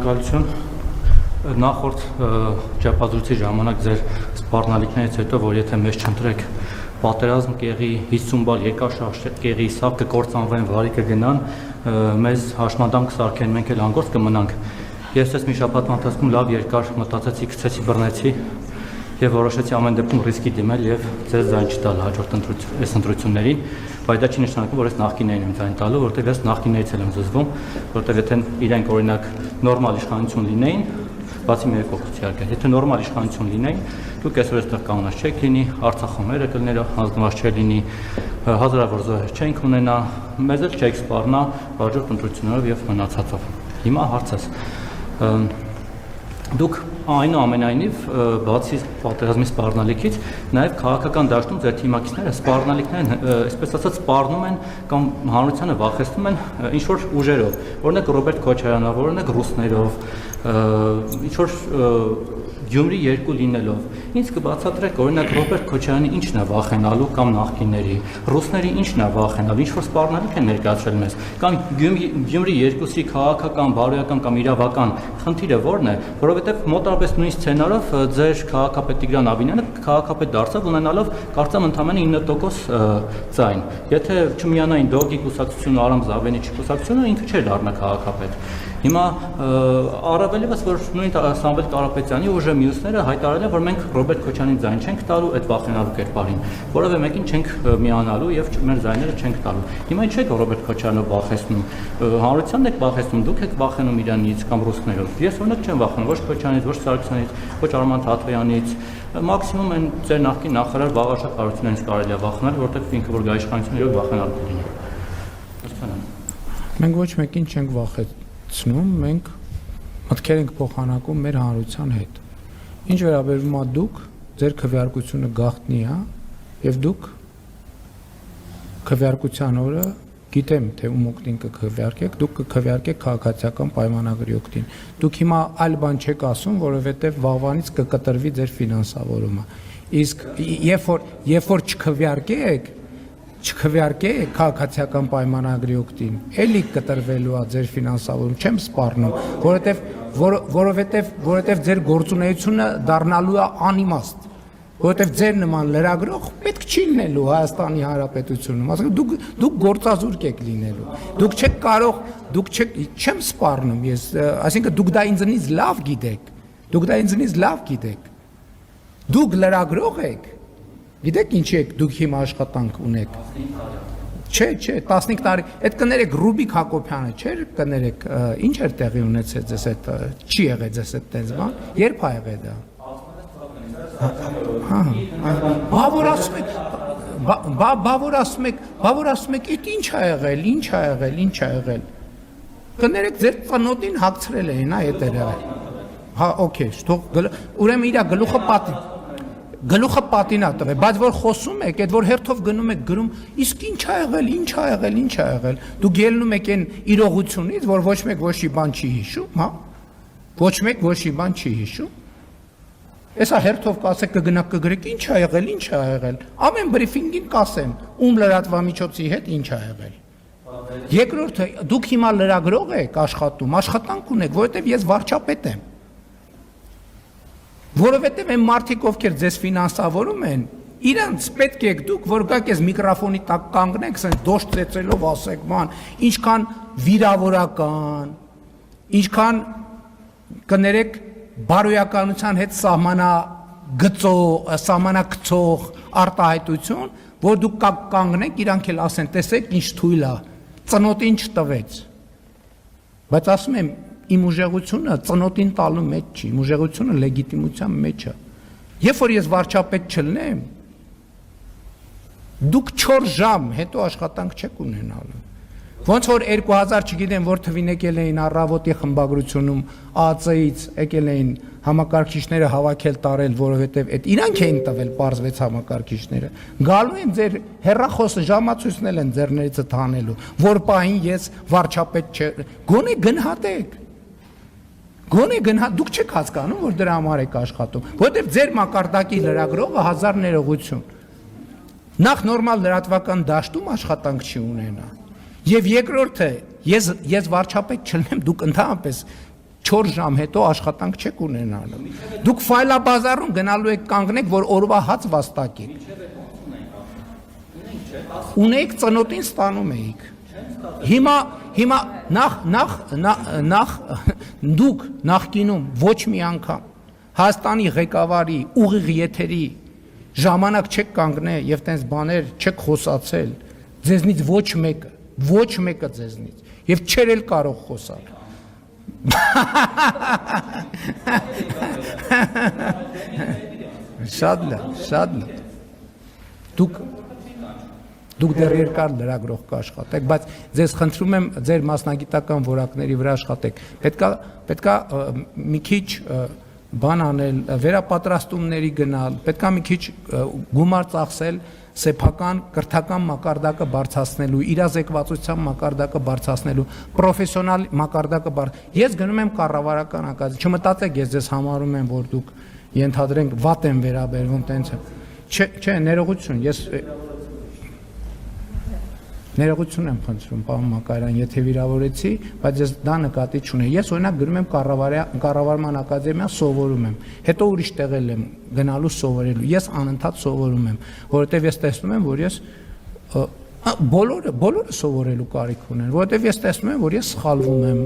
Շնորհակալություն նախորդ ճապազրույցի ժամանակ ձեր սպառնալիքներից հետո որ եթե մեզ չընտրեք պատերազմ կեղի 50 բալ երկաշարժ կեղի սա կկործանվեն վարի կգնան մեզ հաշմանդամ կսարքեն մենք էլ անգործ կմնանք ես ես մի շաբաթվա ընթացքում լավ երկար մտածեցի գցեցի բռնեցի եւ որոշեցի ամեն դեպքում ռիսկի դիմել եւ ձեզ ձայն չտալ հաջորդ ընտրություններին բայց դա չի նշանակում որ ես նախկիններին եմ ձայն տալու որտեղ ես նախկիններից եմ զզվում որտեղ եթե իրենք օրինակ նորմալ իշխանություն լինեին բացի մի փոքրից իհարկե եթե նորմալ իշխանություն լինեին դուք այսօր այստեղ կանգնած չեք լինի Արցախը կլներ հանձնված չէ լինի հազարավոր զոհեր չենք ունենա մեզ էլ չեք սպառնա հաջորդ ընտրություններով եւ մնացածով հիմա հարցս դուք այնուամենայնիվ բացի պատերազմի սպառնալիքից նաև քաղաքական դաշտում ձեր թիմակիցները սպառնալիքներն այսպես ասած սպառնում են կամ հանրությանը վախեցնում են ինչ որ ուժերով օրինակ Ռոբերտ Քոչարյանով օրինակ ռուսներով ինչ որ Գյումրի երկու լինելով ինձ կբացատրեք օրինակ Ռոբերտ Քոչարյանի ինչն է վախենալու կամ նախկինների ռուսների ինչն է վախենալու ինչ որ սպառնալիք են ներկայացրել մեզ կամ Գյումրի երկուսի քաղաքական բարոյական կամ իրավական խնդիրը որն է որովհետև մոտավորապես նույն սցենարով ձեր քաղաքապետ Տիգրան Աբինյանը քաղաքապետ դարձավ ունենալով կարծեմ ընդամենը 9% ձայն եթե չմիանային դոգի կուսակցությունը Արամ Զավենիչի կուսակցությունը ինքը չէր դառնա քաղաքապետ Հիմա առավել եւս որ նույն Սամվել Կարապետյանի ուժը մյուսները հայտարարել են որ մենք Ռոբերտ Քոչարյանին ձայն չենք տալու այդ վախենալու կերպարին որովհետեւ մեկին չենք միանալու եւ մեր ձայները չենք տալու Հիմա ինչ եք Ռոբերտ Քոչարյանով վախեցնում հանրությանն եք վախեցնում դուք եք վախենում իրանից կամ ռուսներով ես օրինակ չեմ վախենում ոչ Քոչարյանից ոչ Սարգսյանից ոչ Արման Թաթոյանից մաքսիմում են ձեր նախկին նախարար Վաղարշակ Հարությունյանից կարելի է վախենալ որտեղ ինքը որ գա իշխանություն իրոք վախենալու կլինի Մենք ոչ մեկին չենք վախեցնում մենք մտքեր ենք փոխանակում մեր հանրության հետ Ինչ վերաբերում է դուք ձեր քվեարկությունը գաղտնի է եւ դուք քվեարկության օրը գիտեմ թե ում օգտին կքվեարկեք դուք կքվեարկեք քաղաքացիական պայմանագրի օգտին դուք հիմա այլ բան չեք ասում որովհետեւ վաղվանից կկտրվի ձեր ֆինանսավորումը իսկ երբ որ չքվեարկեք քաղաքացիական պայմանագրի օգտին էլի կտրվելու է ձեր ֆինանսավորում չեմ սպառնում որովհետև ձեր գործունեությունը դառնալու է անիմաստ որովհետև ձեր նման լրագրող պետք չի լինելու Հայաստանի Հանրապետությունում ասենք դուք գործազուրկ եք լինելու դուք չեք կարող չեմ սպառնում ես այսինքն դուք դա ինձնից լավ գիտեք դուք լրագրող եք Գիտեք ինչի եք դուք հիմա աշխատանք ունեք Չէ 15 տարի այդ կներեք Ռուբիկ Հակոբյանը չէր կներեք ինչ էր տեղի ունեցել ձեզ այդ չի եղել ձեզ այդ տես բան երբ ա եղել դա Բավոր ասում եք այդ ինչ ա եղել կներեք ձեր ծնոտին հագցրել էին այդ էր հա օքեյ ուրեմն իր գլուխը պատինա տղե, բայց որ խոսում եք, այդ որ հերթով գնում եք գրում, իսկ ինչ ա եղել, դուք ելնում եք այն իրողությունից, որ ոչ մեկ ոչի բան չի հիշում, հա, ոչ մեկ ոչի բան չի հիշում, Էսա հերթով կասեք կգնաք կգրեք, ինչ ա եղել, ամեն բրիֆինգին կասեմ, ում լրատվամիջոցի հետ ինչ ա եղել, երկրորդը, դուք հիմա լրագրող եք աշխատում, աշխատանք ունեք, որովհետև ես վարչապետ եմ, Որովհետև այն մարդիկ, ովքեր ձեզ ֆինանսավորում են, իրանց պետք է դուք, որ գաք ես միկրոֆոնի տակ կանգնեք, ասենք դոշ ծեծելով ասեք, ման, ինչքան վիրավորական, ինչքան կներեք բարոյականության հետ սահմանակցող արտահայտություն, որ դուք կանգնեք, իրանք էլ ասեն, տեսեք ինչ թույլ է, ծնոտին չտվեց, բայց ասում եմ, Իմ ուժեղությունը ծնոտին տալու մեջ չի, իմ ուժեղությունը լեգիտիմության մեջ է։ Երբ որ ես վարչապետ չլինեմ, դուք 4 ժամ հետո աշխատանք չեք ունենալու։ Ոնց որ 2000 չգիտեմ որ թվին եկել էին առավոտի խմբագրությունում ԱԱՑ-ից եկել էին համակարգիչները հավաքել տարել, որովհետև այդ իրանք էին տվել, պարզվեց համակարգիչները։ Գալու են ձեր հեռախոսը ժամացույցնել են ձեռներիցդ հանելու, որ պահին ես վարչապետ գոնե գնահատեք։ Դուք չեք հասկանում, որ դրա համար եք աշխատում, որովհետև ձեր մակարդակի լրագրողը 1000 ներողություն։ Նախ նորմալ լրատվական դաշտում աշխատանք չի ունենա։ Եվ երկրորդը, ես վարչապետ չլինեմ, դուք ընդհանրապես 4 ժամ հետո աշխատանք չեք ունենալու։ Դուք ֆայլաբազարում գնալու եք կանգնեք, որ օրվա հաց վաստակեք։ Ունեիք ծնոտին ստանում էիք։ Հիմա նախ դուք նախկինում ոչ մի անգամ Հայաստանի ղեկավարի ուղիղ եթերի ժամանակ չեք կանգնել եւ տենց բաներ չեք խոսացել, ձեզնից ոչ մեկը ձեզնից եւ չեր էլ կարող խոսալ։ Շատ լավ։ Դուք դեռ երկար լրագրող կաշխատեք, բայց ձեզ խնդրում եմ ձեր մասնագիտական որակների վրա աշխատեք։ Պետքա մի քիչ բան անել, վերապատրաստումների գնալ, պետքա մի քիչ գումար ծախսել սեփական կրթական մակարդակը բարձրացնելու, իրազեկվածության մակարդակը բարձրացնելու, պրոֆեսիոնալ մակարդակը Ես գնում եմ կառավարական ակադեմիա, չմտածեք ես ձեզ համարում եմ, որ դուք ենթադրենք վատ են վերաբերվում, տենց է։ Չէ, ներողություն, ես ներողություն եմ խնդրում, պարոն Մակարյան, եթե վիրավորեցի, բայց ես դա նկատի չունեի։ Ես օրինակ գնում եմ կառավարման ակադեմիա սովորում եմ, հետո ուրիշ տեղել եմ գնալու սովորելու։ Ես անընդհատ սովորում եմ, որովհետև ես տեսնում եմ, որ ես բոլորը սովորելու կարիք ունեն, որովհետև ես տեսնում եմ, որ ես սխալվում եմ։